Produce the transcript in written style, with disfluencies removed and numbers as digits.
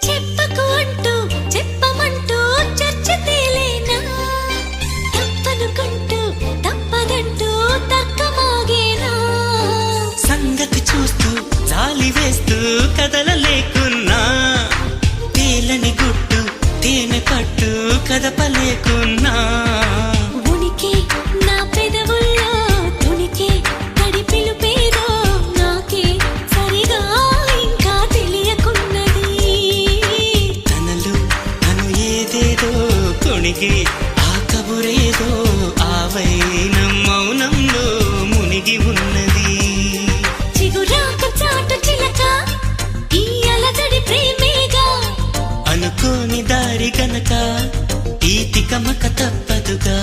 చెప్పకు అంటూ చెప్పమంటూ చర్చ తేలేనా తప్పనుకుంటూ తప్పదంటూ తక్కమాగేనా సంగతి చూస్తూ జాలి వేస్తూ కదలలేకున్నా తేలని గుట్టు తేనె పట్టు కదపలేకున్నా ఉనికి నా పెదవుల్లో తునికి తడి పిలుపేదో నాకే సరిగా ఇంకా తెలియకున్నది తనలు తను ఏదేదో కొణిగి ఆ కబురేదో ఆ వైనం మౌనంలో మునిగి ఉన్నది చిగురాక చాటు చిలక ఈ అలజడి ప్రేమేగా అనుకోని దారి గనక ఈ తికమక తప్పదుగా